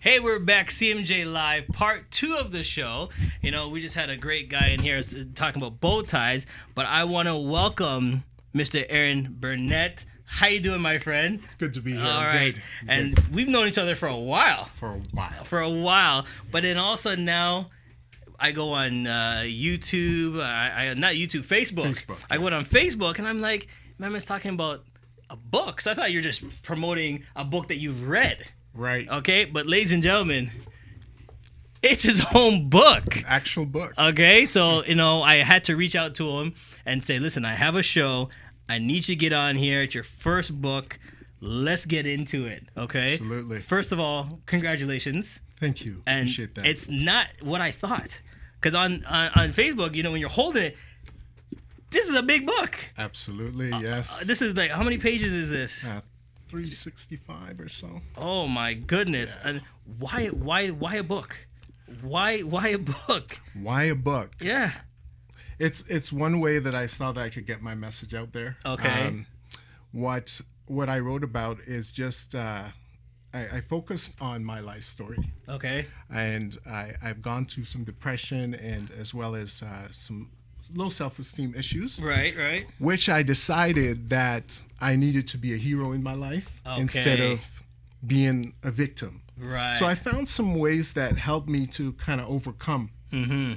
Hey, we're back, CMJ Live, part 2 of the show. You know, we just had a great guy in here talking about bow ties, but I want to welcome Mr. Aaron Burnett. How you doing, my friend? It's good to be here. All right. Good. And Good. we've known each other for a while. For a while. But then also now I go on YouTube, not YouTube, Facebook. I went on Facebook and I'm like, man, it's talking about a book. So I thought you were just promoting a book that you've read. Right. Okay, but ladies and gentlemen, it's his own book. Actual book. Okay, so, you know, I had to reach out to him and say, listen, I have a show. I need you to get on here. It's your first book. Let's get into it, okay? Absolutely. First of all, congratulations. Thank you. And appreciate that. it's not what I thought. Because on Facebook, you know, when you're holding it, this is a big book. Absolutely, yes. This is like, how many pages is this? 365 or so. Oh my goodness! Yeah. And why a book? Why a book? Why a book? Yeah. It's one way that I saw that I could get my message out there. Okay. What I wrote about is just I focused on my life story. Okay. And I've gone through some depression and as well as some low self-esteem issues. Right. Which I decided that I needed to be a hero in my life instead of being a victim. Right. So I found some ways that helped me to kind of overcome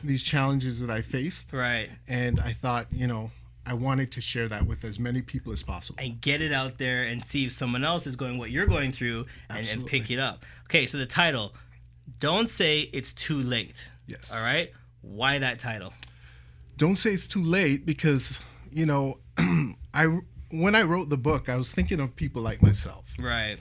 these challenges that I faced. Right. And I thought, you know, I wanted to share that with as many people as possible. And get it out there and see if someone else is going what you're going through and pick it up. Okay, so the title, Don't Say It's Too Late. Yes. All right? Why that title? Don't say it's too late because, you know, when I wrote the book, I was thinking of people like myself. Right.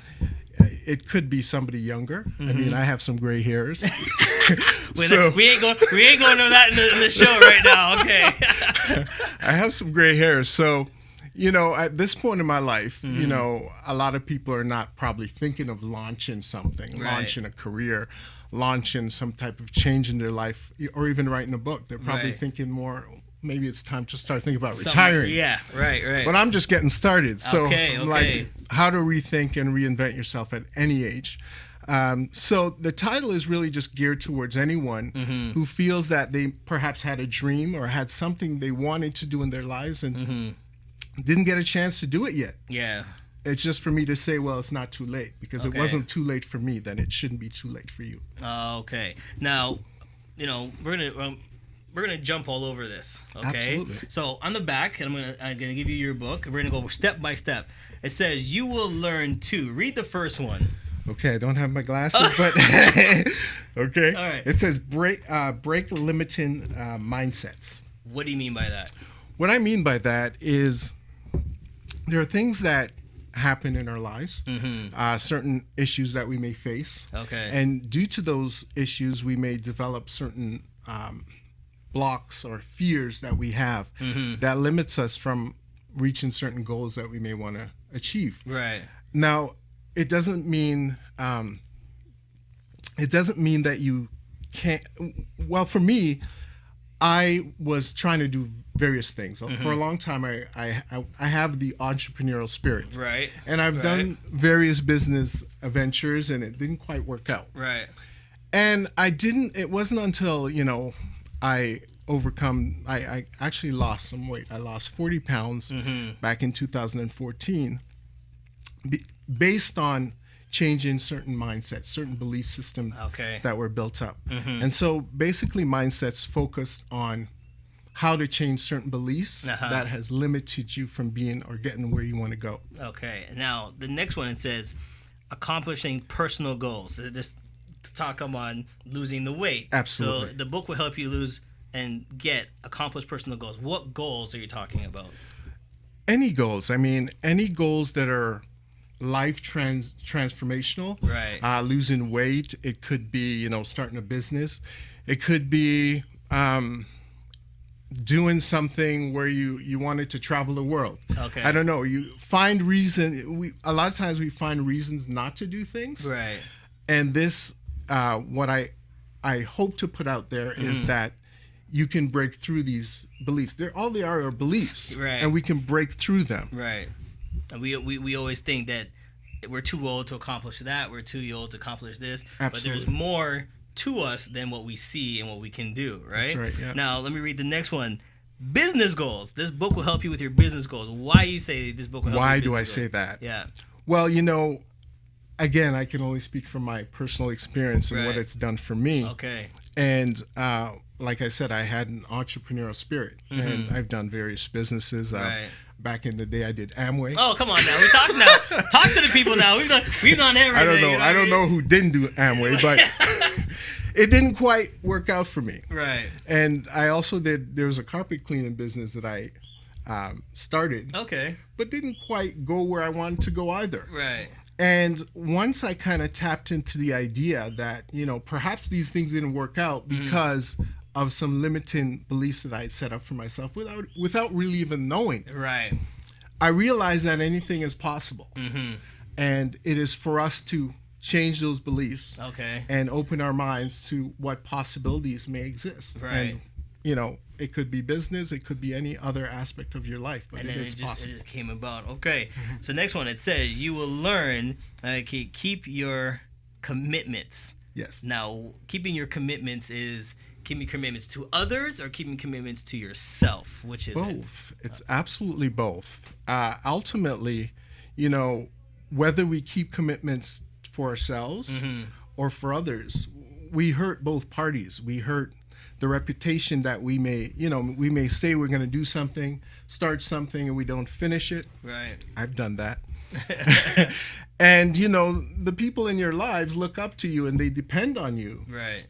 It could be somebody younger. I mean, I have some gray hairs. We ain't going to that in the show right now. Okay. I have some gray hairs. So, you know, at this point in my life, you know, a lot of people are not probably thinking of launching something, launching a career, launching some type of change in their life, or even writing a book. They're probably thinking more, maybe it's time to start thinking about retiring. Yeah, right. But I'm just getting started. So I'm like, how to rethink and reinvent yourself at any age. So the title is really just geared towards anyone who feels that they perhaps had a dream or had something they wanted to do in their lives and didn't get a chance to do it yet. Yeah. It's just for me to say, well, it's not too late because it wasn't too late for me. Then it shouldn't be too late for you. Okay. Now, you know, we're gonna jump all over this. Okay. Absolutely. So on the back, and I'm gonna give you your book. We're gonna go step by step. It says you will learn to read the first one. Okay, I don't have my glasses, but okay. All right. It says break limiting mindsets. What do you mean by that? What I mean by that is there are things that happen in our lives, certain issues that we may face. Okay. And due to those issues, we may develop certain blocks or fears that we have that limits us from reaching certain goals that we may want to achieve. Right. Now, it doesn't mean that you can't. Well, for me, I was trying to do various things. For a long time, I have the entrepreneurial spirit. Right. And I've done various business ventures, and it didn't quite work out. Right. And it wasn't until, you know, I actually lost some weight. I lost 40 pounds back in 2014 based on changing certain mindsets, certain belief systems that were built up. And so basically mindsets focused on how to change certain beliefs that has limited you from being or getting where you want to go. Okay. Now, the next one, it says accomplishing personal goals. Just to talk on losing the weight. Absolutely. So the book will help you lose and accomplish personal goals. What goals are you talking about? Any goals. I mean, any goals that are life transformational. Right. Losing weight. It could be, you know, starting a business. It could be doing something where you wanted to travel the world. Okay. I don't know. You find a lot of times we find reasons not to do things. Right. And this, what I hope to put out there is that you can break through these beliefs. All they are beliefs. Right. And we can break through them. Right. And we always think that we're too old to accomplish that. We're too old to accomplish this. Absolutely. But there's more to us than what we see and what we can do, right? That's right, yeah. Now, let me read the next one. Business goals. This book will help you with your business goals. Why you say this book will help you with Why business do I goals? say that? Yeah. Well, again, I can only speak from my personal experience and what it's done for me. Okay. And like I said, I had an entrepreneurial spirit, and I've done various businesses. Right. Back in the day, I did Amway. Oh, come on now. We talk now. Talk to the people now. We've done everything. I don't know. You know I don't know who didn't do Amway, but it didn't quite work out for me. Right. And I also there was a carpet cleaning business that I started. Okay. But didn't quite go where I wanted to go either. Right. And once I kind of tapped into the idea that, perhaps these things didn't work out because of some limiting beliefs that I had set up for myself without really even knowing. Right. I realized that anything is possible. And it is for us to change those beliefs. Okay. And open our minds to what possibilities may exist. Right. And, it could be business, it could be any other aspect of your life, but And it then is it possible. just came about. Okay. So next one, it says you will learn keep your commitments. Yes. Now, keeping your commitments is keeping commitments to others or keeping commitments to yourself. Which is both. It's absolutely both. Ultimately, whether we keep commitments for ourselves or for others, we hurt both parties. We hurt the reputation that we may say we're going to do something, start something, and we don't finish it. Right. I've done that. And, the people in your lives look up to you and they depend on you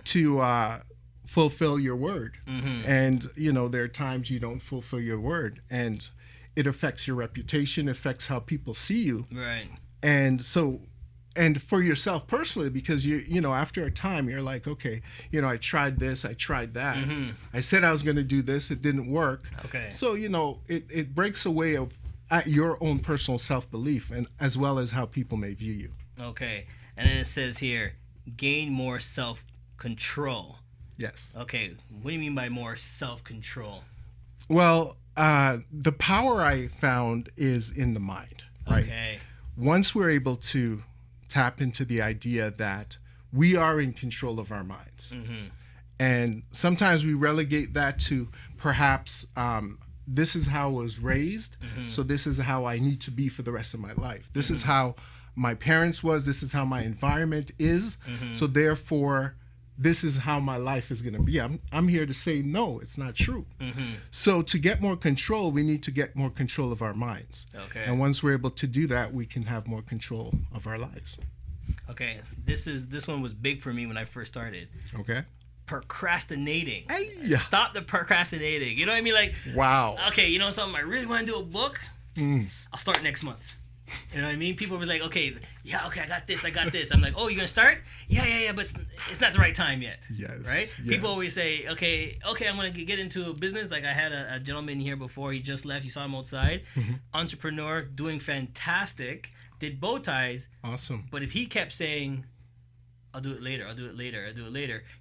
to fulfill your word. And, there are times you don't fulfill your word. And it affects your reputation, affects how people see you. Right. And so... And for yourself personally, because after a time, you're like, okay, I tried this, I tried that. I said I was going to do this, it didn't work. Okay. So, it breaks away at your own personal self-belief, and as well as how people may view you. Okay. And then it says here, gain more self-control. Yes. Okay. What do you mean by more self-control? Well, the power I found is in the mind, right? Okay. Once we're able to tap into the idea that we are in control of our minds. And sometimes we relegate that to perhaps this is how I was raised, so this is how I need to be for the rest of my life. This is how my parents was, this is how my environment is, so therefore this is how my life is going to be. I'm here to say, no, it's not true. So to get more control, we need to get more control of our minds. Okay. And once we're able to do that, we can have more control of our lives. Okay. This one was big for me when I first started. Okay. Procrastinating. Hey. Stop the procrastinating. You know what I mean? Like, wow. Okay, you know something? I really want to do a book. I'll start next month. You know what I mean? People were like, okay, I got this. I'm like, oh, you're going to start? Yeah, but it's not the right time yet. Yes. Right? Yes. People always say, okay, I'm going to get into a business. Like I had a gentleman here before. He just left. You saw him outside. Entrepreneur, doing fantastic. Did bow ties. Awesome. But if he kept saying, I'll do it later,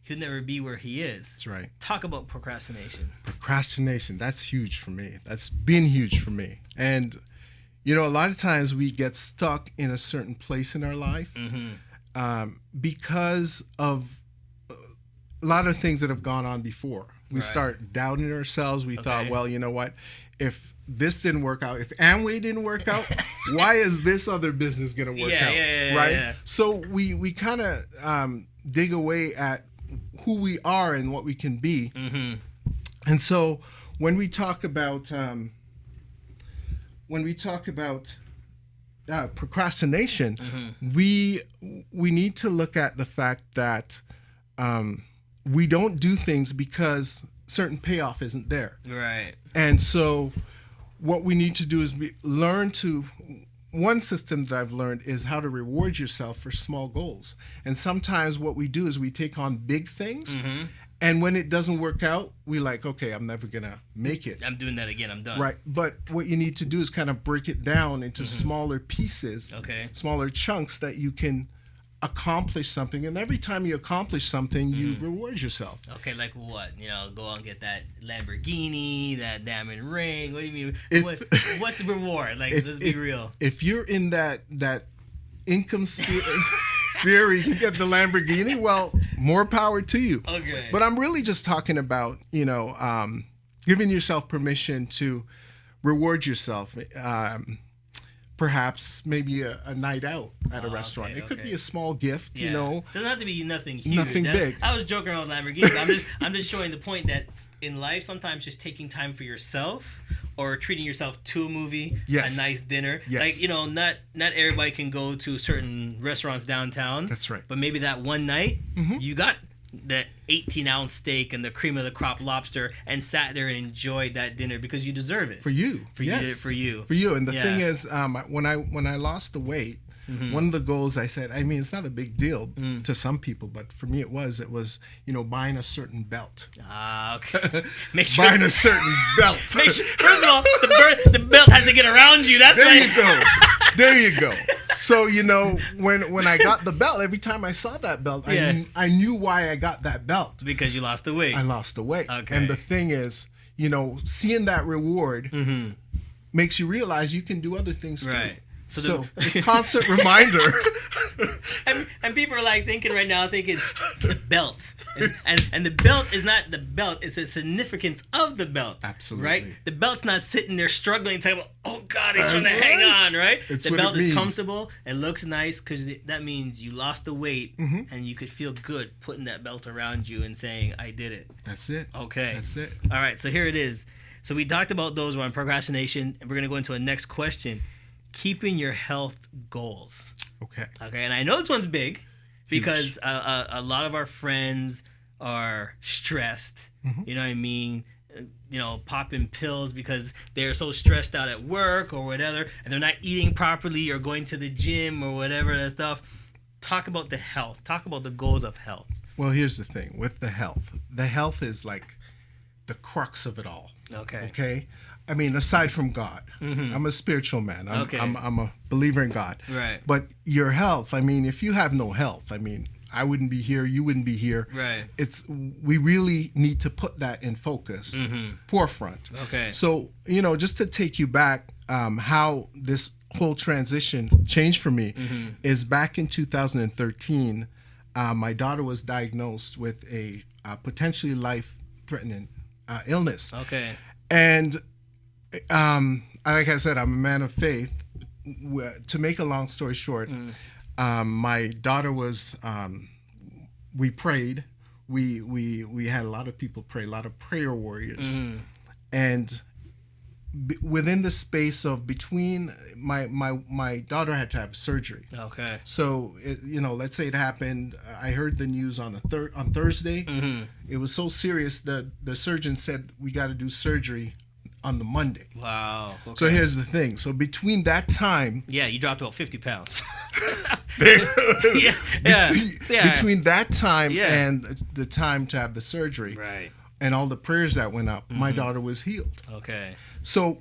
he'll never be where he is. That's right. Talk about procrastination. Procrastination, that's huge for me. That's been huge for me. And a lot of times we get stuck in a certain place in our life because of a lot of things that have gone on before. We start doubting ourselves. We thought, well, you know what? If this didn't work out, if Amway didn't work out, why is this other business going to work out? Right? Yeah. So we kind of dig away at who we are and what we can be. And so when we talk about procrastination, we need to look at the fact that we don't do things because certain payoff isn't there. Right. And so what we need to do is learn to, one system that I've learned is how to reward yourself for small goals. And sometimes what we do is we take on big things, and when it doesn't work out, we like, okay, I'm never going to make it. I'm doing that again. I'm done. Right. But what you need to do is kind of break it down into smaller pieces, smaller chunks that you can accomplish something. And every time you accomplish something, you reward yourself. Okay, like what? Go out and get that Lamborghini, that diamond ring. What do you mean? What's the reward? Like, let's be real. If you're in that income sphere where you can get the Lamborghini, well, more power to you. Okay. But I'm really just talking about, giving yourself permission to reward yourself. Perhaps maybe a night out at a restaurant. It could be a small gift, Doesn't have to be nothing huge. Nothing big. I was joking around with Lamborghini. I'm just showing the point that in life, sometimes just taking time for yourself or treating yourself to a movie, a nice dinner. Yes. Like, not everybody can go to certain restaurants downtown. That's right. But maybe that one night, you got the 18-ounce steak and the cream of the crop lobster and sat there and enjoyed that dinner because you deserve it. For you. Yes. For you. And the thing is, when I lost the weight, one of the goals I said, I mean, it's not a big deal to some people, but for me it was, buying a certain belt. Okay. Make sure buying a certain belt. Make sure, first of all, the belt has to get around you. That's There you go. So, when I got the belt, every time I saw that belt, I knew why I got that belt. Because you lost the weight. I lost the weight. Okay. And the thing is, seeing that reward makes you realize you can do other things too. Right. So it's a constant reminder. and people are like thinking the belt. And the belt is not the belt, it's the significance of the belt. Absolutely. Right? The belt's not sitting there struggling, talking about, oh God, he's trying to hang on, right? The belt is comfortable, it looks nice, because that means you lost the weight and you could feel good putting that belt around you and saying, I did it. That's it. Okay. That's it. All right, so here it is. So we talked about those on procrastination, and we're going to go into a next question. Keeping your health goals. Okay. And I know this one's big because a lot of our friends are stressed. You know what I mean? Popping pills because they're so stressed out at work or whatever, and they're not eating properly or going to the gym or whatever that stuff. Talk about the health. Talk about the goals of health. Well, here's the thing with the health. The health is like the crux of it all. Okay. I mean, aside from God, I'm a spiritual man. I'm a believer in God. Right. But your health, I mean, if you have no health, I mean, I wouldn't be here, you wouldn't be here. Right. We really need to put that in focus, forefront. Okay. So, just to take you back, how this whole transition changed for me is back in 2013, my daughter was diagnosed with a potentially life-threatening illness. Okay. And like I said, I'm a man of faith. To make a long story short, my daughter was. We prayed. We had a lot of people pray, a lot of prayer warriors, and within the space of between my daughter had to have surgery. Okay. So let's say it happened. I heard the news on Thursday. It was so serious that the surgeon said we got to do surgery on the Monday. Wow. Okay. So here's the thing. So between that time, you dropped about 50 pounds. Between that time and the time to have the surgery, right, and all the prayers that went up, my daughter was healed. Okay. So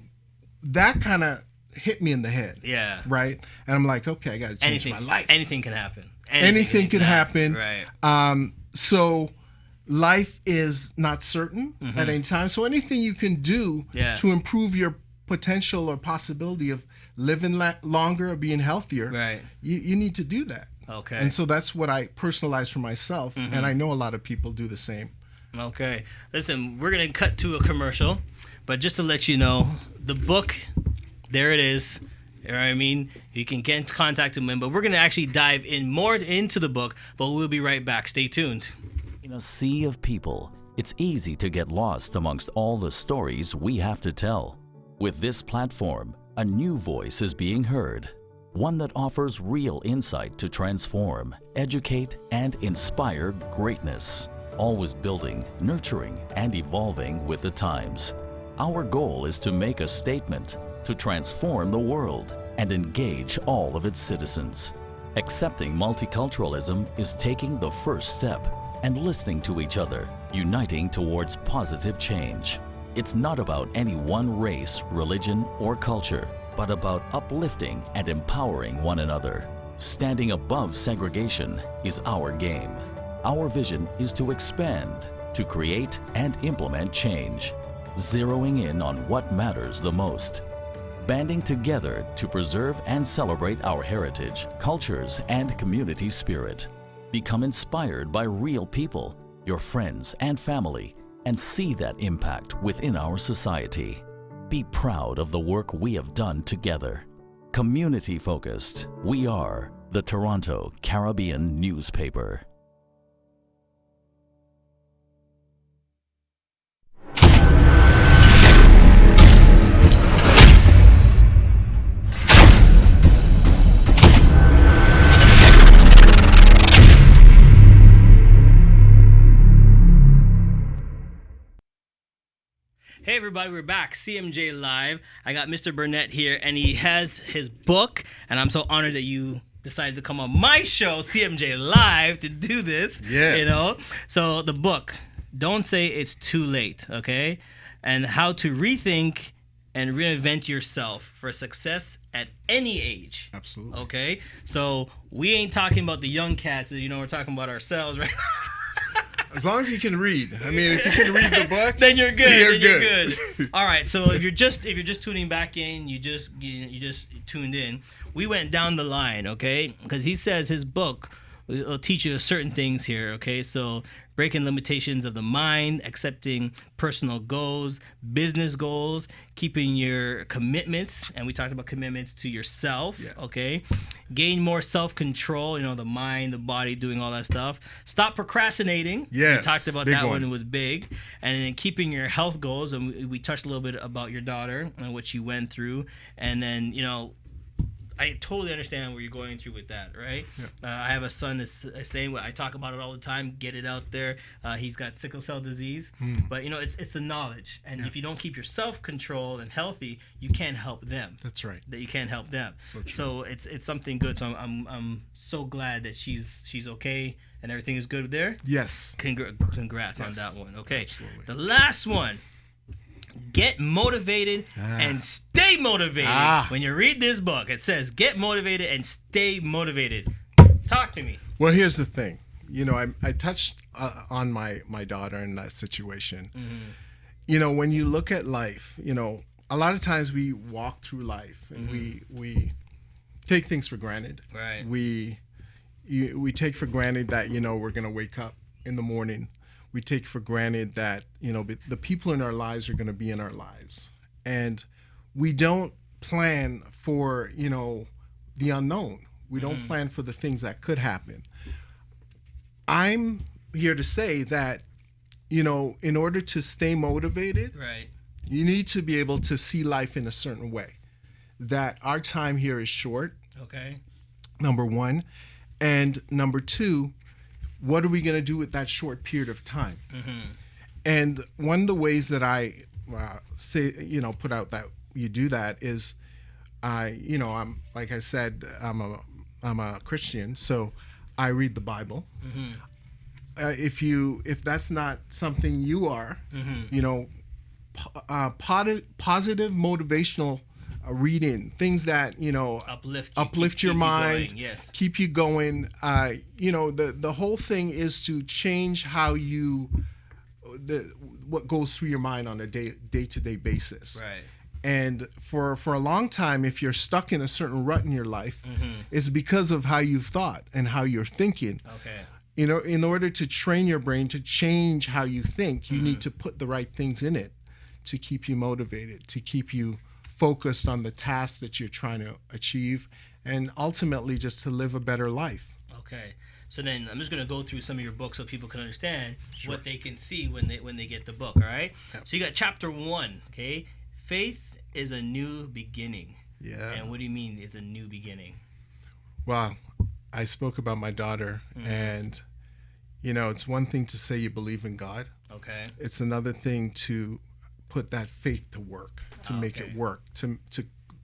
that kind of hit me in the head. Yeah. Right. And I'm like, okay, I got to change my life. Anything can happen. Anything can happen. Right. So life is not certain at any time. So anything you can do to improve your potential or possibility of living longer or being healthier, right, you need to do that. Okay. And so that's what I personalized for myself, and I know a lot of people do the same. Okay. Listen, we're going to cut to a commercial, but just to let you know, the book, there it is. You know what I mean? You can get in contact with him, but we're going to actually dive in more into the book, but we'll be right back. Stay tuned. In a sea of people, it's easy to get lost amongst all the stories we have to tell. With this platform, a new voice is being heard, one that offers real insight to transform, educate, and inspire greatness, always building, nurturing, and evolving with the times. Our goal is to make a statement, to transform the world, and engage all of its citizens. Accepting multiculturalism is taking the first step, and listening to each other, uniting towards positive change. It's not about any one race, religion, or culture, but about uplifting and empowering one another. Standing above segregation is our game. Our vision is to expand, to create and implement change, zeroing in on what matters the most. banding together to preserve and celebrate our heritage, cultures, and community spirit. Become inspired by real people, your friends and family, and see that impact within our society. Be proud of the work we have done together. Community focused, we are the Toronto Caribbean newspaper. Hey everybody, we're back. CMJ Live. I got Mr. Burnett here, and he has his book, and I'm so honored that you decided to come on my show, CMJ Live, to do this. Yes. You know? So the book, Don't Say It's Too Late, okay? And how to rethink and reinvent yourself for success at any age. Absolutely. Okay? So we ain't talking about the young cats, you know, we're talking about ourselves right now. As long as you can read. I mean, if you can read the book, then you're good. You're good. All right. So if you're just tuning back in, you just tuned in. We went down the line, okay? Because he says his book will teach you certain things here, okay? So breaking limitations of the mind, accepting personal goals, business goals, keeping your commitments, and we talked about commitments to yourself, okay? Gain more self-control, you know, the mind, the body, doing all that stuff. Stop procrastinating. Yes, we talked about big that one. one. It was big. And then keeping your health goals, and we touched a little bit about your daughter and what she went through. And then, you know, I totally understand where you're going through with that, right? Yeah. I have a son that's the same way. I talk about it all the time. Get it out there. He's got sickle cell disease, but you know it's the knowledge. And if you don't keep yourself controlled and healthy, you can't help them. That's right. That you can't help them. So true. So it's something good. So I'm so glad that she's okay and everything is good there. Yes. Congrats on Yes. that one. Okay. Absolutely. The last one. Get motivated and stay motivated. When you read this book, it says get motivated and stay motivated. Talk to me. Well, here's the thing. You know, I touched on my daughter in that situation. Mm-hmm. You know, when you look at life, you know, a lot of times we walk through life and we take things for granted. Right. We take for granted that, you know, we're going to wake up in the morning. We take for granted that, you know, the people in our lives are going to be in our lives. And we don't plan for, you know, the unknown. We don't plan for the things that could happen. I'm here to say that, you know, in order to stay motivated, Right. you need to be able to see life in a certain way. That our time here is short, Okay. number one. And number two, what are we going to do with that short period of time? And one of the ways that I say, you know, put out that you do that is, you know, I'm like I said, I'm a Christian, so I read the Bible. If that's not something you are, you know, positive motivational reading, things that, you know, uplift your mind, keep you going. You know, the whole thing is to change how what goes through your mind on a day-to-day basis. Right. And for a long time, if you're stuck in a certain rut in your life, it's because of how you've thought and how you're thinking. Okay. You know, in order to train your brain to change how you think, you need to put the right things in it to keep you motivated, to keep you focused on the task that you're trying to achieve, and ultimately just to live a better life. Okay. So then I'm just going to go through some of your books so people can understand what they can see when they get the book, all right? Yep. So you got chapter 1, okay? Faith is a new beginning. Yeah. And what do you mean it's a new beginning? Well, I spoke about my daughter, and, you know, it's one thing to say you believe in God. Okay. It's another thing to put that faith to work, to make it work, to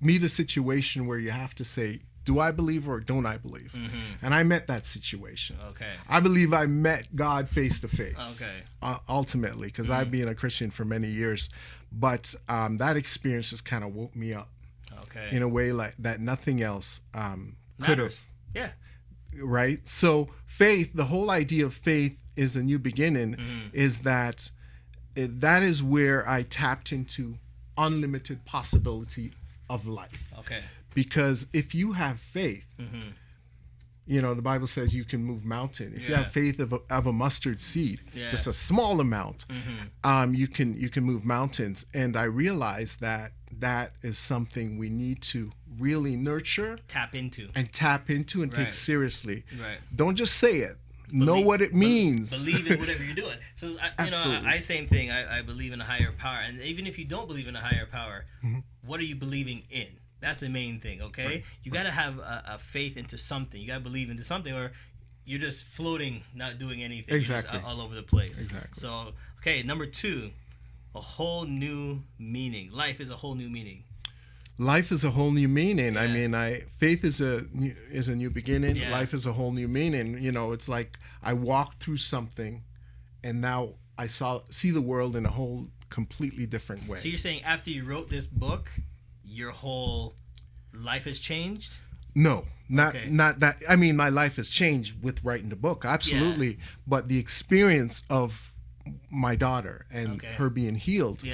meet a situation where you have to say, do I believe or don't I believe? And I met that situation. Okay. I believe I met God face to face. Okay. Ultimately, because I've been a Christian for many years, but that experience just kind of woke me up. Okay. In a way like that nothing else could have. Yeah. Right? So faith, the whole idea of faith is a new beginning, is that is where I tapped into unlimited possibility of life. Okay. Because if you have faith, you know, the Bible says you can move mountain. If you have faith of a mustard seed, just a small amount, you can move mountains. And I realize that is something we need to really nurture, tap into, and take seriously. Right. Don't just say it. Know what it means. Believe in whatever you're doing. So I same thing. I believe in a higher power, and even if you don't believe in a higher power, what are you believing in? That's the main thing. Okay, right. You got to have a faith into something. You got to believe into something, or you're just floating, not doing anything. Exactly. You're just all over the place. Exactly. So okay, number 2, a whole new meaning. Life is a whole new meaning. Life is a whole new meaning. I mean, faith is a new beginning. Yeah. Life is a whole new meaning. You know, it's like I walked through something, and now I see the world in a whole completely different way. So you're saying after you wrote this book, your whole life has changed? No, not that. I mean, my life has changed with writing the book, absolutely. Yeah. But the experience of my daughter and her being healed,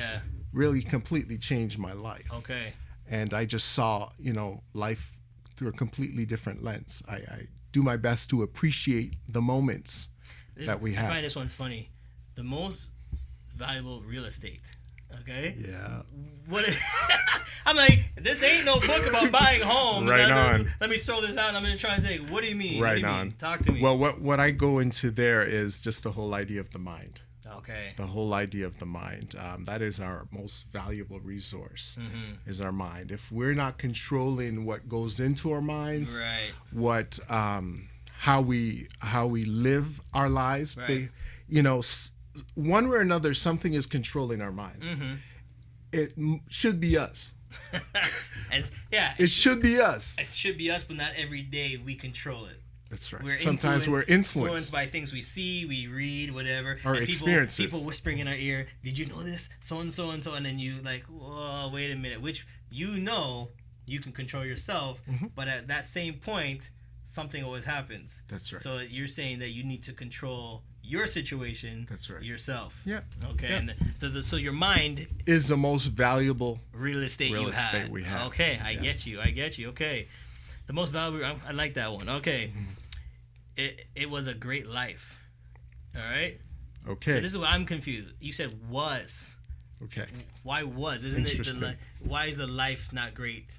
really completely changed my life. Okay. And I just saw, you know, life through a completely different lens. I do my best to appreciate the moments that we have. I find this one funny. The most valuable real estate. Okay? Yeah. I'm like, this ain't no book about buying homes. Right on. Let me throw this out, and I'm going to try and think, what do you mean? Right what do you on. mean? Talk to me. Well, what I go into there is just the whole idea of the mind. Okay. The whole idea of the mind. That is our most valuable resource, is our mind. If we're not controlling what goes into our minds, what how we live our lives, you know, one way or another, something is controlling our minds. It should be us. It should be us. It should be us, but not every day we control it. That's right. Sometimes we're influenced by things we see, we read, whatever. Our experiences. People whispering in our ear, did you know this? So and so and so. And then you like, whoa, wait a minute. Which you know you can control yourself. But at that same point, something always happens. That's right. So you're saying that you need to control your situation. That's right. Yourself. Yeah. Okay. Yeah. And so your mind is the most valuable real estate we have. Okay. I get you. Okay. The most valuable. I like that one. Okay. It was a great life. All right. Okay. So this is what I'm confused. You said was. Okay. Why was? Isn't it? Why is the life not great?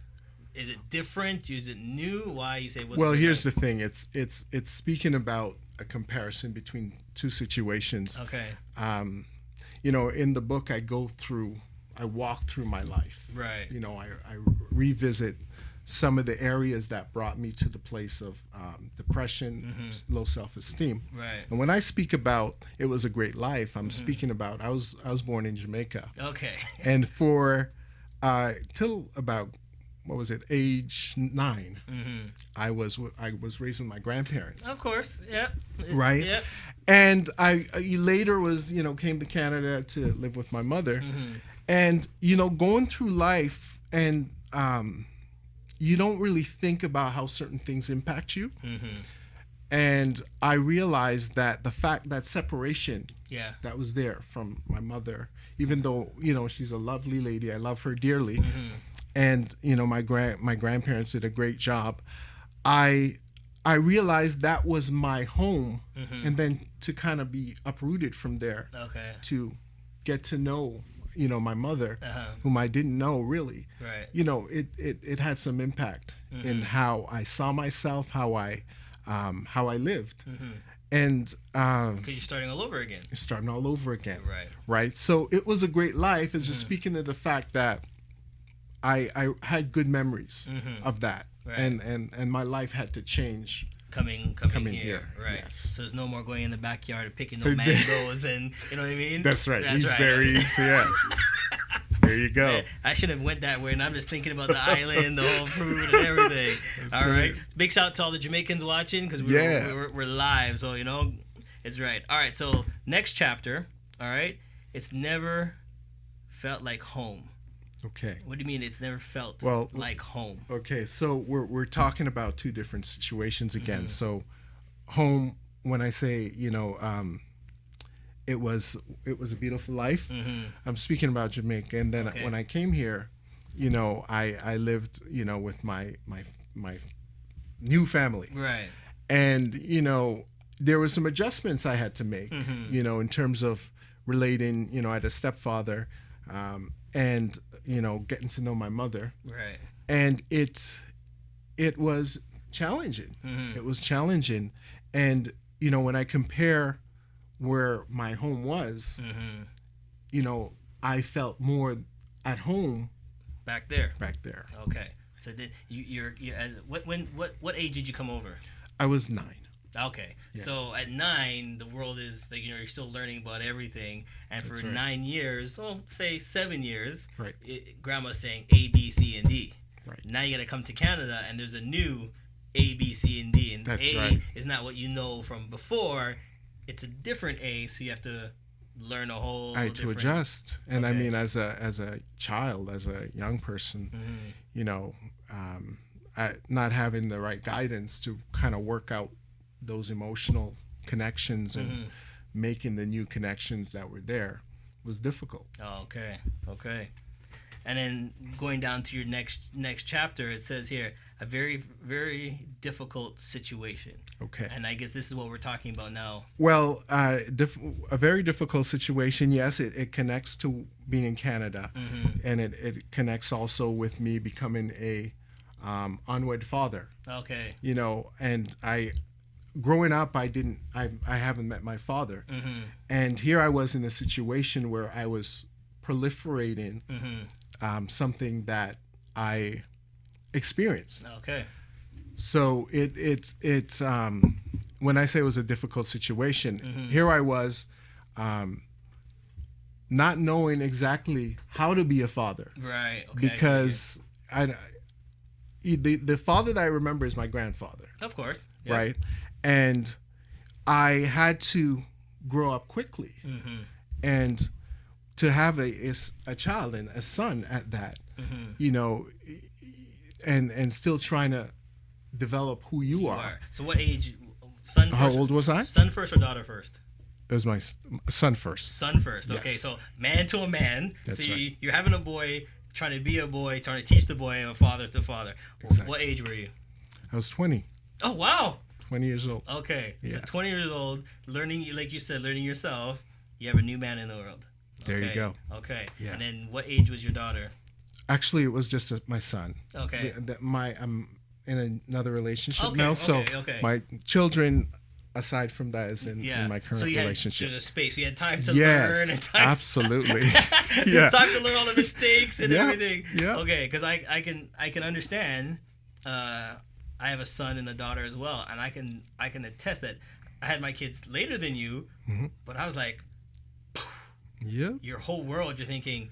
Is it different? Is it new? Why you say? Well, here's the thing. It's speaking about a comparison between two situations. Okay. You know, in the book, I walk through my life. Right. You know, I revisit some of the areas that brought me to the place of depression, low self-esteem. Right. And when I speak about it was a great life, I'm speaking about I was born in Jamaica. Okay. And for till about age 9, I was raised with my grandparents. Of course. Yep. Right. Yep. And I later came to Canada to live with my mother, and going through life and you don't really think about how certain things impact you. And I realized that the fact that separation that was there from my mother, even though, she's a lovely lady, I love her dearly. And, my grandparents did a great job. I realized that was my home. And then to kind of be uprooted from there, to get to know my mother, whom I didn't know really. Right. It had some impact in how I saw myself, how I lived. And because you're starting all over again. Starting all over again. Right. Right. So it was a great life. It's just speaking to the fact that I had good memories of that. Right. And my life had to change. Coming here. Right. Yes. So there's no more going in the backyard and picking no mangoes and you know what I mean? That's right. These berries, yeah. There you go. Man, I should have went that way, and I'm just thinking about the island, the whole food, and everything. All right. Big shout out to all the Jamaicans watching because we're live, so it's right. All right. So next chapter. All right. It's never felt like home. Okay. What do you mean it's never felt like home? Okay, so we're talking about two different situations again. So home, when I say, it was a beautiful life, I'm speaking about Jamaica. And then when I came here, I lived, with my new family. Right. And, there were some adjustments I had to make, in terms of relating, I had a stepfather, and, getting to know my mother. Right. And it was challenging. It was challenging. And, when I compare where my home was, I felt more at home back there. Okay. So you're what age did you come over? I was 9. Okay. Yeah. So at 9, the world is like, you're still learning about everything, and for That's right. 9 years, say 7 years, right. Grandma's saying A, B, C, and D. Right. Now you got to come to Canada, and there's a new A, B, C, and D, and That's A right. is not what you know from before. It's a different A, so you have to learn a whole. I had to adjust, and okay. I mean, as a child, as a young person, not having the right guidance to kind of work out those emotional connections and making the new connections that were there was difficult. Oh, okay. And then going down to your next chapter, it says here, a very, very difficult situation. Okay. And I guess this is what we're talking about now. Well, a very difficult situation. Yes, it connects to being in Canada, and it connects also with me becoming a unwed father. Okay. And growing up, I haven't met my father, and here I was in a situation where I was proliferating something that I experienced. Okay. So it's when I say it was a difficult situation, here I was, not knowing exactly how to be a father. Right. Okay. Because the father that I remember is my grandfather. Of course. Yep. Right. And I had to grow up quickly, and to have a child and a son at that, and still trying to develop who you are. So what age? Son first? How old was I? Son first or daughter first? It was my son first. Son first. Okay, yes. So man to a man. That's so right. You're having a boy, trying to be a boy, trying to teach the boy, a father to father. Exactly. What age were you? I was 20. Oh, wow. 20 years old. Okay. Yeah. So 20 years old, learning, like you said, learning yourself. You have a new man in the world. There you go. Okay. Yeah. And then what age was your daughter? Actually, it was just my son. Okay. I'm in another relationship Okay, now, so okay. my children, aside from that, is in my current relationship. There's a space. You had time to yes, learn. And time absolutely. Yeah. Time to learn all the mistakes and everything. Yeah. Okay, because I can understand. I have a son and a daughter as well, and I can attest that I had my kids later than you, but I was like, yeah, your whole world. You're thinking,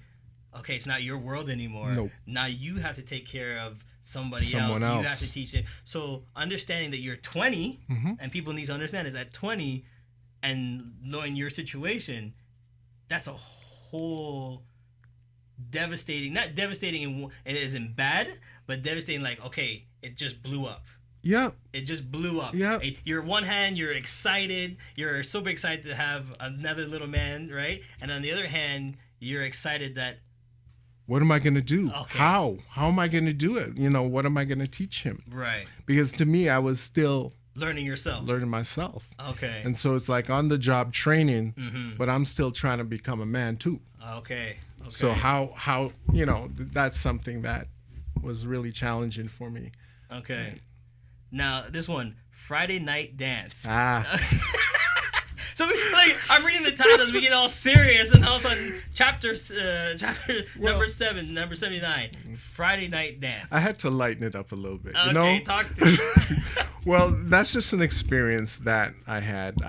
okay, it's not your world anymore. Nope. Now you have to take care of someone else. You have to teach it. So understanding that you're 20, and people need to understand is at 20, and knowing your situation, that's a whole devastating. Not devastating it isn't bad, but devastating. Like, okay, it just blew up. Yeah. It just blew up. Yeah. You're one hand, you're excited. You're super excited to have another little man, right? And on the other hand, you're excited that. What am I going to do? Okay. How am I going to do it? What am I going to teach him? Right. Because to me, I was still learning yourself. Learning myself. Okay. And so it's like on the job training, but I'm still trying to become a man too. Okay. So how that's something that was really challenging for me. Okay. Right. Now this one, Friday Night Dance. So like I'm reading the titles, we get all serious, and all of a sudden chapter number 7, number 79, Friday Night Dance. I had to lighten it up a little bit. Okay, talk to me. Well, that's just an experience that I had.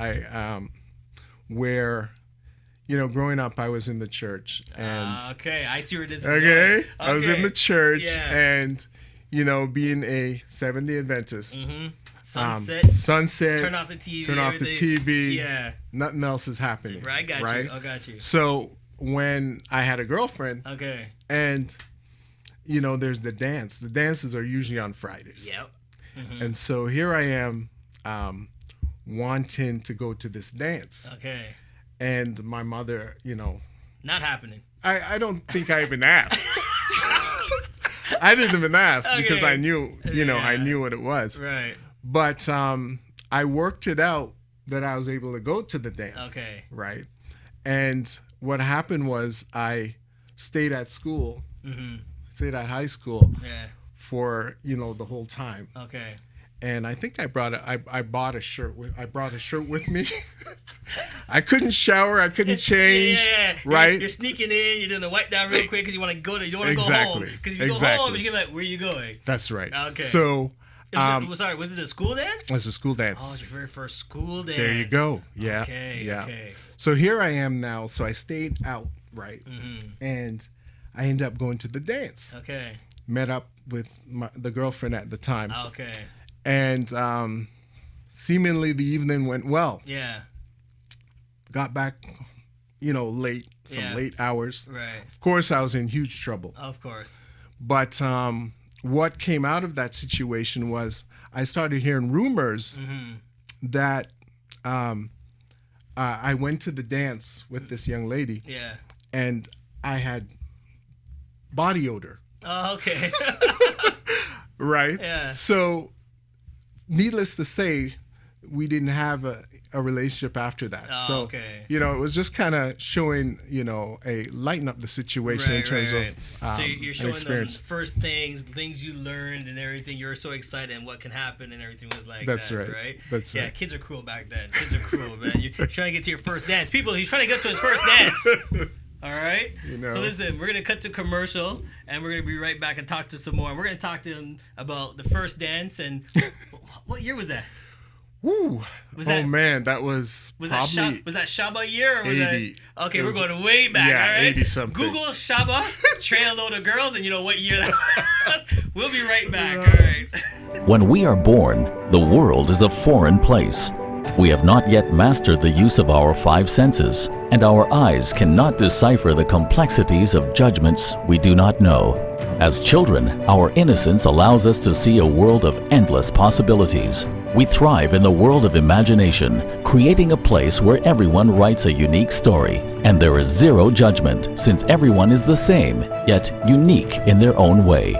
Where, growing up, I was in the church, and okay, I see where this is going. Okay, I was in the church, and being a Seventh-day Adventist. Sunset. Turn off the TV. Turn off the TV. Yeah. Nothing else is happening. Right, I got you. So when I had a girlfriend, okay, and there's the dance. The dances are usually on Fridays. Yep. And so here I am, wanting to go to this dance. Okay. And my mother, not happening. I don't think I even asked. I didn't even ask because Okay. I knew, I Yeah. knew what it was. Right. But I worked it out that I was able to go to the dance. Okay. Right. And what happened was I stayed at school, stayed at high school Yeah. for, the whole time. Okay. And I think I brought I bought a shirt with me. I couldn't shower, I couldn't change. Yeah. Right? You're sneaking in. You're doing the wipe down real quick because you want to go to. You don't want to go home. Exactly. Because if you go home, you're like, where are you going? That's right. Okay. So Sorry, was it a school dance? it was a school Oh, dance. it's your very first school dance. There you go. Yeah. Okay. Yeah. Okay. So here I am now. So I stayed out, right? And I ended up going to the dance. Okay. Met up with the girlfriend at the time. Okay. And seemingly the evening went well. Yeah. Got back, late, some late hours. Right. Of course, I was in huge trouble. Of course. But what came out of that situation was I started hearing rumors that I went to the dance with this young lady. Yeah. And I had body odor. Oh, okay. Right? Yeah. So, needless to say, we didn't have a relationship after that. Oh, so, okay. it was just kind of showing, a lighten up the situation in terms of so you're showing them experience. first things you learned and everything. You were so excited and what can happen and everything was like That's that, right. That's Yeah, right. kids are cruel back then. Kids are cruel, man. You're trying to get to your first dance. People, he's trying to get to his first dance. All right. So listen, we're gonna cut to commercial, and we're gonna be right back and talk to some more. And we're gonna talk to him about the first dance and what year was that? Woo! that- Man, that was probably was that Shaba year or was 80. that? Okay, It we're was- going way back. yeah, all right. 80 something. Google Shaba, trail load of girls, and you know what year that was. We'll be right back. All right. When we are born, the world is a foreign place. We have not yet mastered the use of our five senses, and our eyes cannot decipher the complexities of judgments we do not know. As children, our innocence allows us to see a world of endless possibilities. We thrive in the world of imagination, creating a place where everyone writes a unique story, and there is zero judgment since everyone is the same, yet unique in their own way.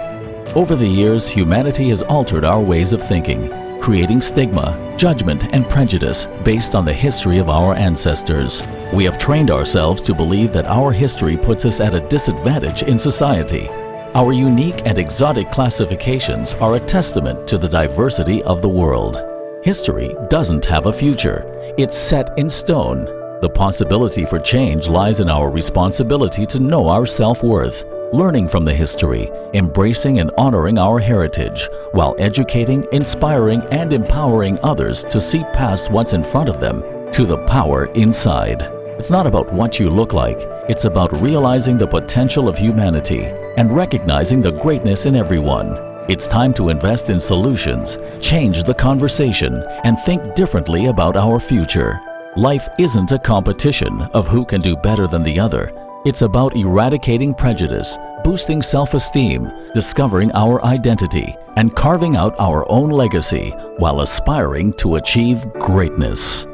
Over the years, humanity has altered our ways of thinking, creating stigma, judgment, and prejudice based on the history of our ancestors. We have trained ourselves to believe that our history puts us at a disadvantage in society. Our unique and exotic classifications are a testament to the diversity of the world. History doesn't have a future. It's set in stone. The possibility for change lies in our responsibility to know our self-worth, learning from the history, embracing and honoring our heritage, while educating, inspiring, and empowering others to see past what's in front of them to the power inside. It's not about what you look like. It's about realizing the potential of humanity and recognizing the greatness in everyone. It's time to invest in solutions, change the conversation, and think differently about our future. Life isn't a competition of who can do better than the other. It's about eradicating prejudice, boosting self-esteem, discovering our identity, and carving out our own legacy while aspiring to achieve greatness.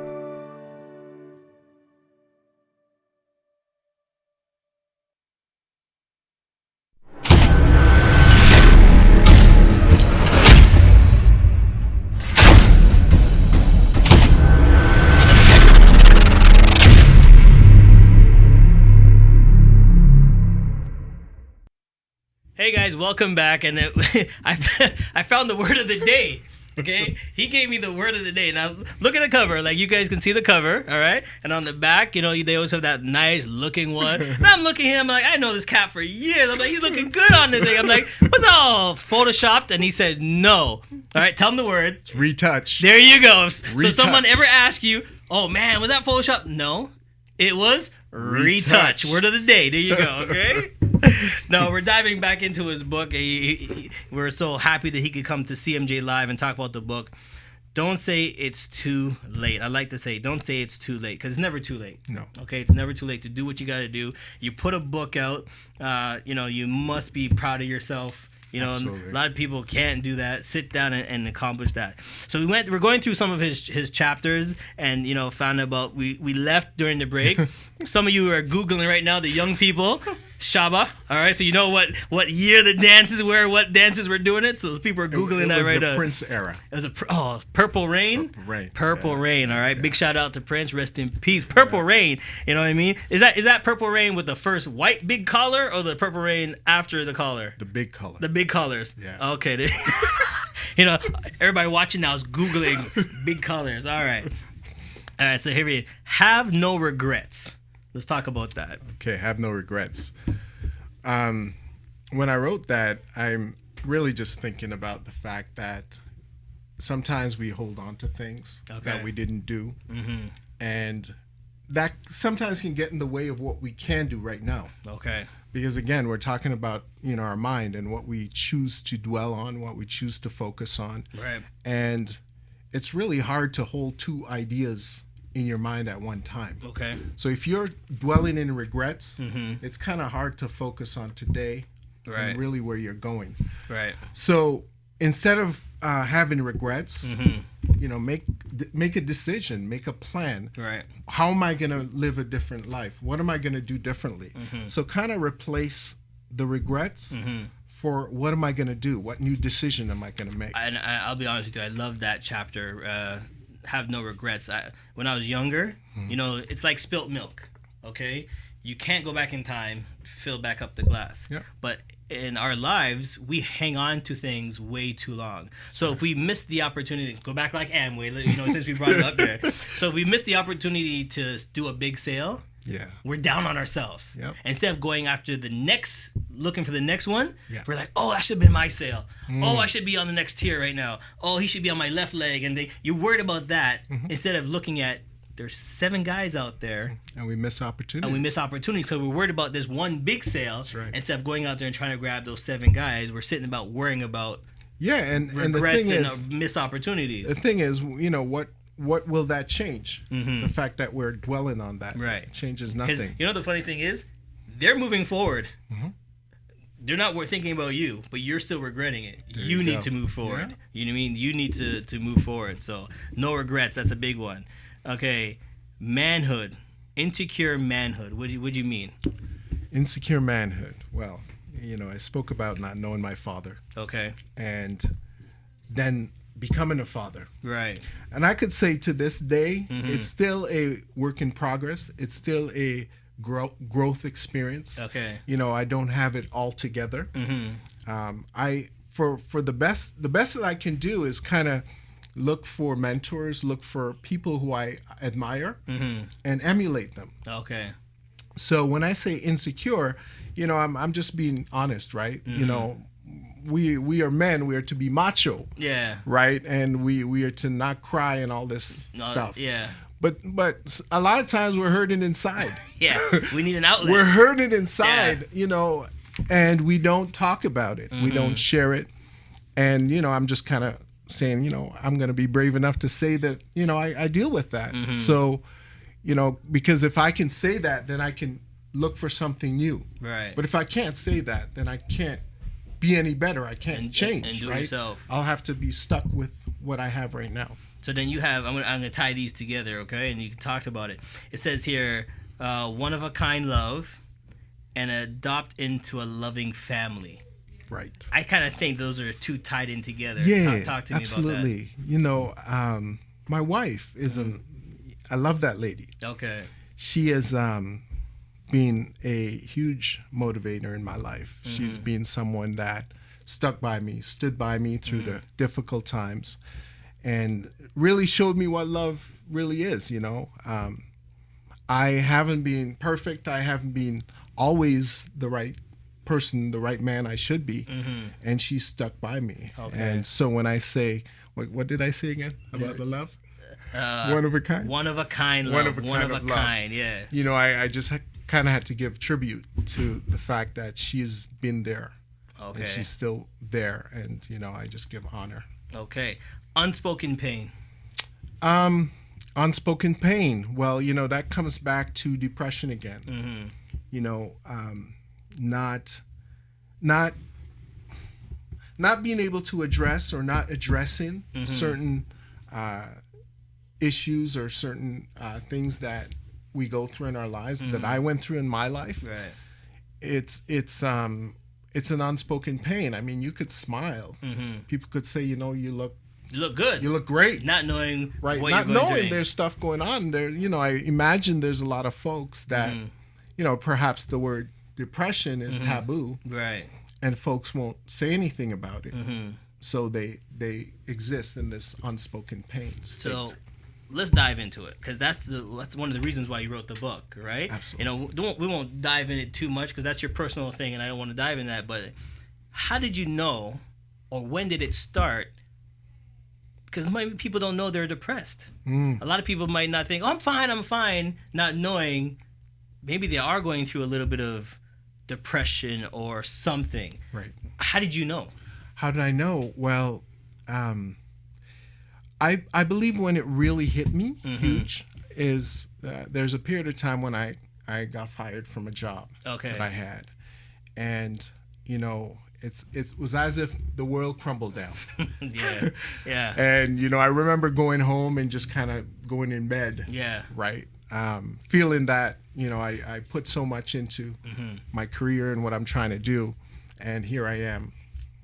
Hey guys, welcome back. And I found the word of the day. Okay, he gave me the word of the day. Now look at the cover. Like you guys can see the cover, all right. And on the back, they always have that nice looking one. And I'm looking at him like I know this cat for years. I'm like he's looking good on the thing. I'm like what's all photoshopped? And he said no. All right, tell him the word. It's retouch. There you go. So Retouch. someone ever ask you, oh man, was that Photoshop? No, it was retouch. Word of the day. There you go. Okay. No, we're diving back into his book. We're so happy that he could come to CMJ Live and talk about the book. Don't say it's too late. I like to say, don't say it's too late, because it's never too late. No. Okay, it's never too late to do what you got to do. You put a book out. You must be proud of yourself. Absolutely. A lot of people can't do that. Sit down and accomplish that. So we're going through some of his chapters, and found out about we left during the break. Some of you are Googling right now, the young people. Shaba. All right, so you know what year the dances were, what dances were doing it. So people are googling that right now. It was the Prince era. It was Purple Rain. Purple Rain. All right, big shout out to Prince. Rest in peace. Purple Rain. You know what I mean? Is that Purple Rain with the first white big collar, or the Purple Rain after the collar? The big collar. The big collars. Yeah. Okay. You know, everybody watching now is googling big colors. All right. So here we have no regrets. Let's talk about that. Okay, have no regrets. When I wrote that, I'm really just thinking about the fact that sometimes we hold on to things that we didn't do. Mm-hmm. And that sometimes can get in the way of what we can do right now. Okay. Because again, we're talking about, our mind and what we choose to dwell on, what we choose to focus on. Right. And it's really hard to hold two ideas in your mind at one time. Okay. So if you're dwelling in regrets, it's kind of hard to focus on today and really where you're going. Right. So instead of having regrets, make a decision, make a plan. Right. How am I going to live a different life? What am I going to do differently? So kind of replace the regrets for what am I going to do? What new decision am I going to make? And I'll be honest with you, I love that chapter. Have no regrets. When I was younger, it's like spilt milk. Okay, you can't go back in time, fill back up the glass. Yep. But in our lives, we hang on to things way too long. So if we miss the opportunity, go back like Amway, since we brought it up there. So if we miss the opportunity to do a big sale, we're down on ourselves. Yep. Instead of going after looking for the next one, we're like, oh, that should have been my sale. Oh, I should be on the next tier right now. Oh, he should be on my left leg. And you're worried about that instead of looking at there's 7 guys out there. And we miss opportunities. Because we're worried about this one big sale. That's right. Instead of going out there and trying to grab those 7 guys, we're sitting about worrying about and regrets the thing and missed opportunities. The thing is, what will that change? The fact that we're dwelling on that changes nothing. Because the funny thing is, they're moving forward. They're not thinking about you, but you're still regretting it. You need to move forward. You know what I mean? You need to move forward. So no regrets. That's a big one. Okay, manhood, insecure manhood. What do you mean? Insecure manhood. Well, I spoke about not knowing my father. Okay. And then becoming a father. Right. And I could say to this day, it's still a work in progress. It's still a growth experience. Okay. I don't have it all together. For the best that I can do is kind of look for mentors, look for people who I admire, and emulate them. Okay. So when I say insecure, I'm just being honest, right? We are men. We are to be macho. Yeah. Right, and we are to not cry and all this stuff. Yeah. But a lot of times we're hurting inside. Yeah. We need an outlet. We're hurting inside, and we don't talk about it. We don't share it. And I'm just kind of saying, I'm going to be brave enough to say that, I deal with that. So, because if I can say that, then I can look for something new. Right. But if I can't say that, then I can't be any better. I can't change. And do it yourself. I'll have to be stuck with what I have right now. So then you have, I'm gonna tie these together, okay? And you talked about it. It says here, one of a kind love, and adopt into a loving family. Right. I kind of think those are two tied in together. Yeah, talk to me absolutely. about that. My wife I love that lady. Okay. She has been a huge motivator in my life. She's been someone that stood by me through the difficult times, and really showed me what love really is. I haven't been perfect. I haven't been always the right person, the right man I should be, and she stuck by me. Okay. And so when I say, what did I say again about the love? One of a kind. One of a kind love. One of a kind. Yeah. I just kind of had to give tribute to the fact that she's been there. Okay. And she's still there, and I just give honor. Okay. Unspoken pain. Unspoken pain. Well, that comes back to depression again. Not being able to address or not addressing certain issues or certain things that we go through in our lives, that I went through in my life. Right. it's an unspoken pain. I mean, you could smile. People could say, you look good. You look great. Not knowing right. what Not you're going knowing through. there's stuff going on there. I imagine there's a lot of folks that, perhaps the word depression is taboo. Right. And folks won't say anything about it. So they exist in this unspoken pain state. So let's dive into it, because that's one of the reasons why you wrote the book, right? Absolutely. We won't dive in it too much because that's your personal thing, and I don't want to dive in that. But how did you know, or when did it start? Because maybe people don't know they're depressed. A lot of people might not think, "Oh, I'm fine," not knowing maybe they are going through a little bit of depression or something. Right. How did you know? How did I know? Well, I believe when it really hit me huge is there's a period of time when I got fired from a job that I had, and it was as if the world crumbled down. yeah. And I remember going home and just kind of going in bed. Yeah. Right. Feeling that I put so much into my career and what I'm trying to do, and here I am.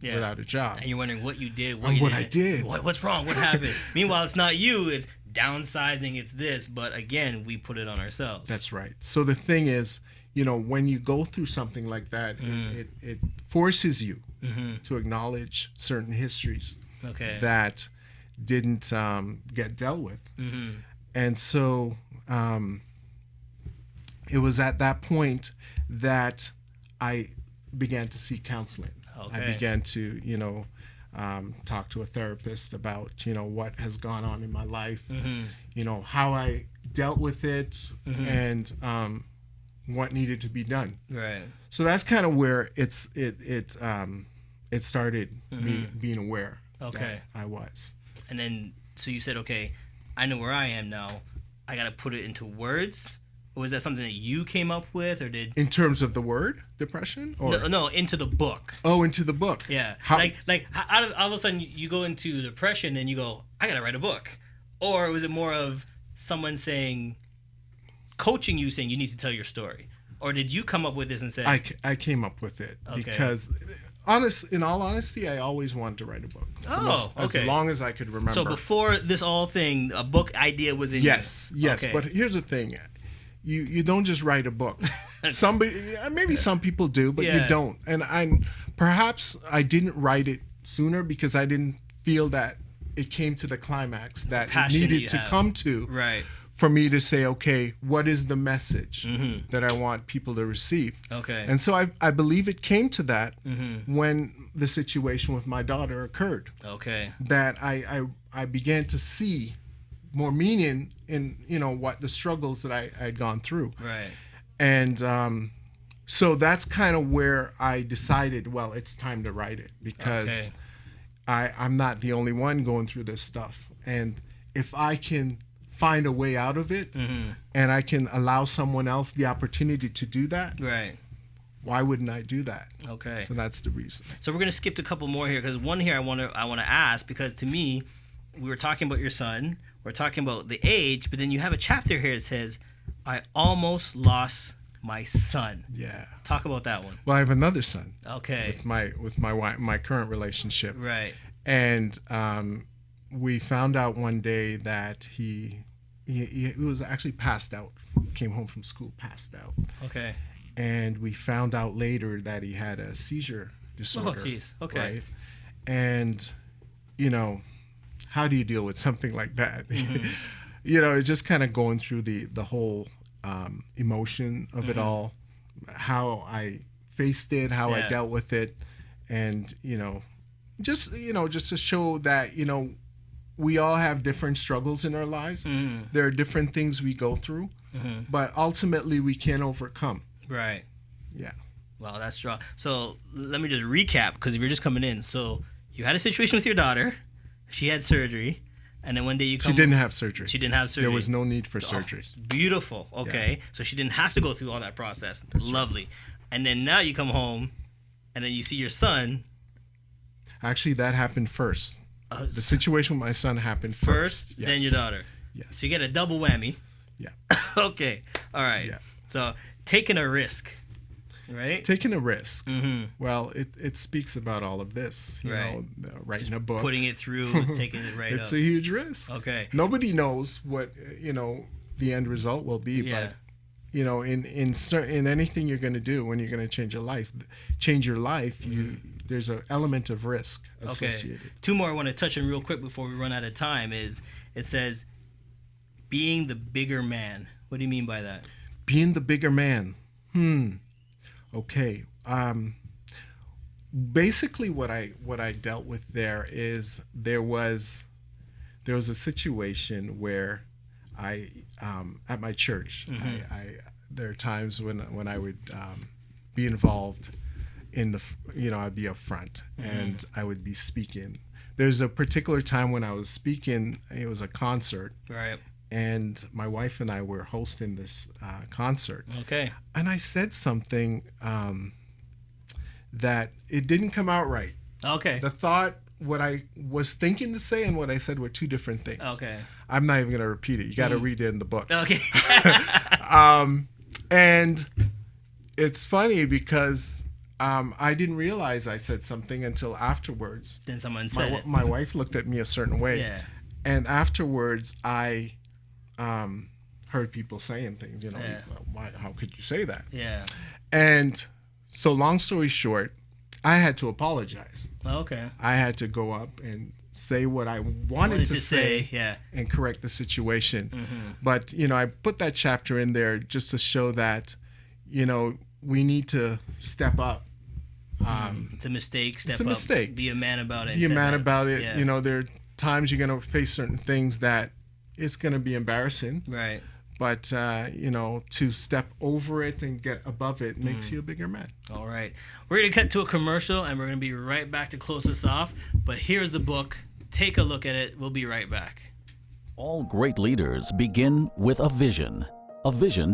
Yeah. Without a job. And you're wondering what you did, what I did. What's wrong? What happened? Meanwhile, it's not you. It's downsizing. It's this. But again, we put it on ourselves. That's right. So the thing is, when you go through something like that, it forces you to acknowledge certain histories that didn't get dealt with. And so it was at that point that I began to seek counseling. I began to, talk to a therapist about, what has gone on in my life, how I dealt with it, and what needed to be done. Right. So that's kind of where it started me being aware that I was. And then, so you said, okay, I know where I am now. I got to put it into words. Or was that something that you came up with, or did? In terms of the word depression, or no, into the book. Oh, into the book. Yeah. How? Like all of a sudden you go into depression, and you go, I gotta write a book, or was it more of someone coaching you, saying you need to tell your story, or did you come up with this and say? I came up with it because, in all honesty, I always wanted to write a book. As long as I could remember. So before this all thing, a book idea was in you. Yes. Okay. But here's the thing. You don't just write a book. Maybe some people do, but you don't. And perhaps I didn't write it sooner because I didn't feel that it came to the climax that it needed to come to. Right. For me to say, okay, what is the message that I want people to receive? Okay. And so I believe it came to that when the situation with my daughter occurred. Okay. That I began to see more meaning in what the struggles that I had gone through. Right. And so that's kind of where I decided, well, it's time to write it, because I'm not the only one going through this stuff. And if I can find a way out of it, and I can allow someone else the opportunity to do that, right, why wouldn't I do that? Okay. So that's the reason. So we're gonna skip a couple more here, because one here I want to ask, because to me, we were talking about your son, we're talking about the age, but then you have a chapter here that says, I almost lost my son. Yeah. Talk about that one. Well, I have another son. Okay. With my current relationship. Right. And we found out one day that he was actually passed out. Came home from school passed out. Okay. And we found out later that he had a seizure disorder. Oh, jeez. Okay. Right? And how do you deal with something like that? It's just kind of going through the whole emotion of it all, how I faced it, how I dealt with it, and just to show that we all have different struggles in our lives. There are different things we go through, but ultimately we can overcome. Right. Yeah. Wow, that's strong. So let me just recap, because if you're just coming in, so you had a situation with your daughter. She had surgery, and then one day you come. She didn't have surgery. She didn't have surgery. There was no need for surgery. Beautiful. Okay. Yeah. So she didn't have to go through all that process. That's lovely. Right. And then now you come home, and then you see your son. Actually, that happened first. The situation with my son happened first. Yes. Then your daughter. Yes. So you get a double whammy. Yeah. Okay. All right. Yeah. So taking a risk. Right. Taking a risk. Mm-hmm. Well, it speaks about all of this. You know, writing a book. Putting it through, taking it right it's up. a huge risk. Okay. Nobody knows what, the end result will be, but in anything you're going to do when you're going to change your life, there's an element of risk associated. Okay. Two more I want to touch on real quick before we run out of time is it says being the bigger man. What do you mean by that? Being the bigger man. Okay. Basically what I dealt with there is there was a situation where I at my church, there are times when I would be involved in I'd be up front and I would be speaking. There's a particular time when I was speaking, it was a concert. Right. And my wife and I were hosting this concert. Okay. And I said something that it didn't come out right. Okay. The thought, what I was thinking to say and what I said were two different things. Okay. I'm not even going to repeat it. You got to read it in the book. Okay. And it's funny because I didn't realize I said something until afterwards. Then someone said it. My wife looked at me a certain way. Yeah. And afterwards, I heard people saying things, why, how could you say that? Yeah. And so long story short, I had to apologize. Okay. I had to go up and say what I wanted to say and correct the situation. Mm-hmm. But, I put that chapter in there just to show that, we need to step up. It's a mistake. Step it's a up. mistake. Be a man about it. Be a man about it. Yeah. There are times you're going to face certain things that it's going to be embarrassing. Right. But, to step over it and get above it makes you a bigger man. All right. We're going to cut to a commercial, and we're going to be right back to close this off. But here's the book. Take a look at it. We'll be right back. All great leaders begin with a vision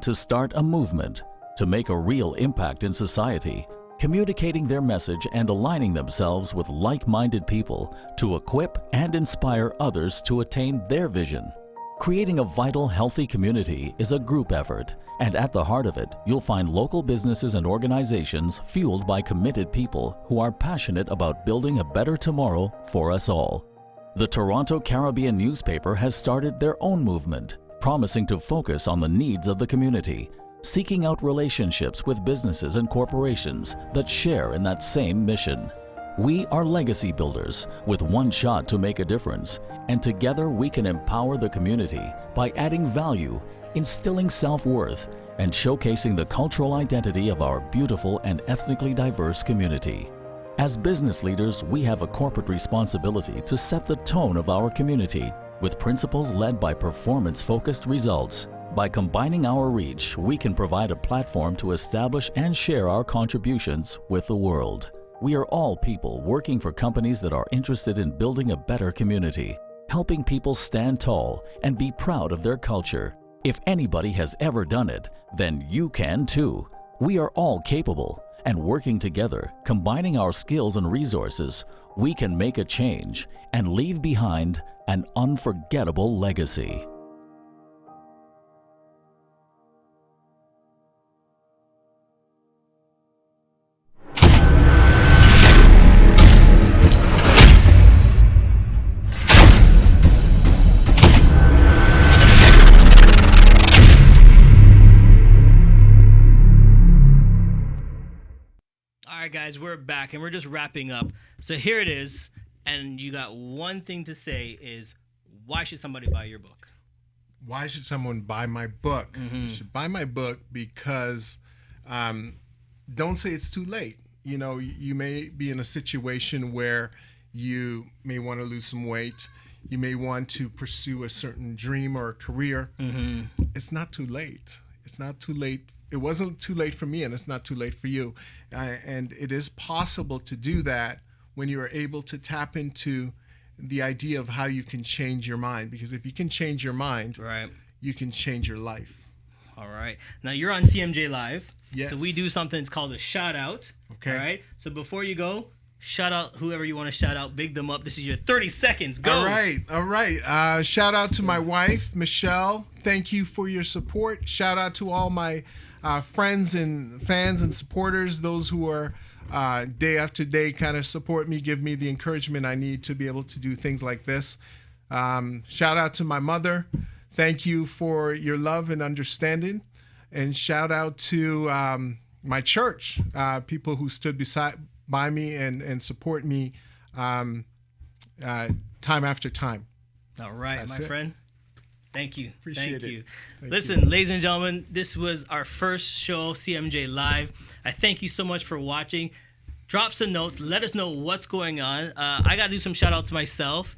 to start a movement, to make a real impact in society, communicating their message and aligning themselves with like-minded people to equip and inspire others to attain their vision. Creating a vital, healthy community is a group effort, and at the heart of it, you'll find local businesses and organizations fueled by committed people who are passionate about building a better tomorrow for us all. The Toronto Caribbean newspaper has started their own movement, promising to focus on the needs of the community, seeking out relationships with businesses and corporations that share in that same mission. We are legacy builders with one shot to make a difference, and together we can empower the community by adding value, instilling self-worth, and showcasing the cultural identity of our beautiful and ethnically diverse community. As business leaders, we have a corporate responsibility to set the tone of our community with principles led by performance-focused results. By combining our reach, we can provide a platform to establish and share our contributions with the world. We are all people working for companies that are interested in building a better community, helping people stand tall and be proud of their culture. If anybody has ever done it, then you can too. We are all capable, and working together, combining our skills and resources, we can make a change and leave behind an unforgettable legacy. All right, guys, we're back, and we're just wrapping up. So here it is, and you got one thing to say is, why should somebody buy your book? Why should someone buy my book? You should buy my book because don't say it's too late. You may be in a situation where you may want to lose some weight. You may want to pursue a certain dream or a career. It's not too late. It's not too late. It wasn't too late for me, and it's not too late for you. And it is possible to do that when you are able to tap into the idea of how you can change your mind. Because if you can change your mind, right, you can change your life. All right. Now, you're on CMJ Live. Yes. So we do something, it's called a shout out. Okay. All right. So before you go, shout out whoever you want to shout out. Big them up. This is your 30 seconds. Go. All right. Shout out to my wife, Michelle. Thank you for your support. Shout out to all my friends and fans and supporters, those who are day after day kind of support me, give me the encouragement I need to be able to do things like this. Shout out to my mother. Thank you for your love and understanding. And shout out to my church, people who stood by me and support me time after time. All right, That's my friend. Thank you. Appreciate Thank you. it. Thank Listen, you. ladies and gentlemen, this was our first show, CMJ Live. I thank you so much for watching. Drop some notes. Let us know what's going on. I got to do some shout outs myself.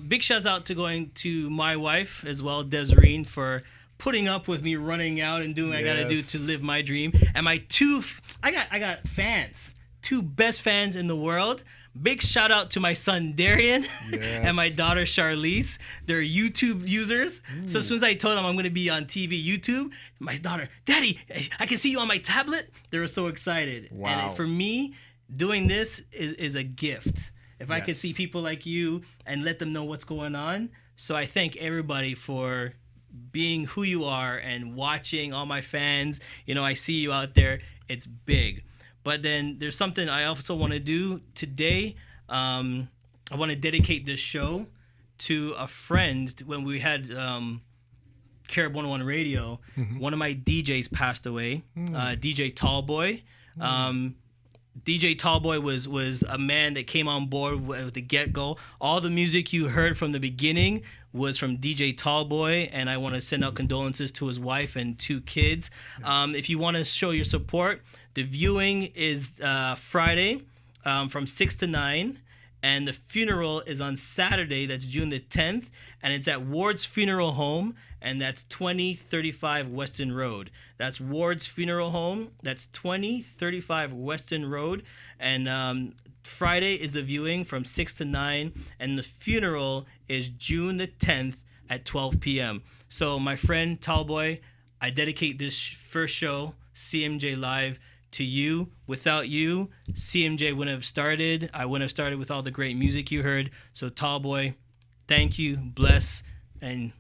Big shouts out going to my wife as well, Desireen, for putting up with me running out and doing what I got to do to live my dream. And my I got fans, 2 best fans in the world. Big shout out to my son Darian and my daughter Charlize. They're YouTube users. So as soon as I told them I'm going to be on TV, YouTube, my daughter, Daddy, I can see you on my tablet. They were so excited. Wow. And for me, doing this is a gift. If I could see people like you and let them know what's going on. So I thank everybody for being who you are and watching, all my fans. You know, I see you out there. It's big. But then there's something I also want to do today. I want to dedicate this show to a friend. When we had Carib 101 Radio, one of my DJs passed away, DJ Tallboy. DJ Tallboy was a man that came on board with the get-go. All the music you heard from the beginning was from DJ Tallboy, and I want to send out condolences to his wife and 2 kids. If you want to show your support, the viewing is Friday from 6 to 9, and the funeral is on Saturday, that's June the 10th, and it's at Ward's Funeral Home, and that's 2035 Weston Road. That's Ward's Funeral Home. That's 2035 Weston Road. And Friday is the viewing from 6 to 9, and the funeral is June the 10th at 12 p.m. So my friend Tallboy, I dedicate this first show, CMJ Live, to you. Without you, CMJ wouldn't have started. I wouldn't have started with all the great music you heard. So Tallboy, thank you, bless, and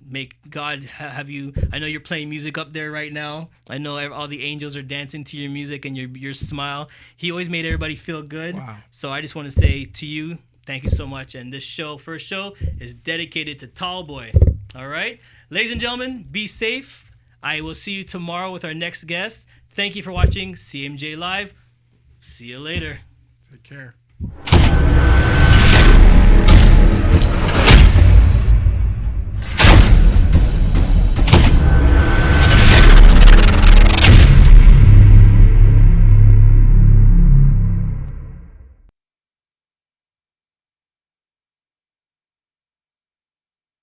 make God have you. I know you're playing music up there right now. I know all the angels are dancing to your music and your smile. He always made everybody feel good. Wow. So I just want to say to you, thank you so much. And this show, first show, is dedicated to Tallboy. All right? Ladies and gentlemen, be safe. I will see you tomorrow with our next guest. Thank you for watching CMJ Live. See you later. Take care.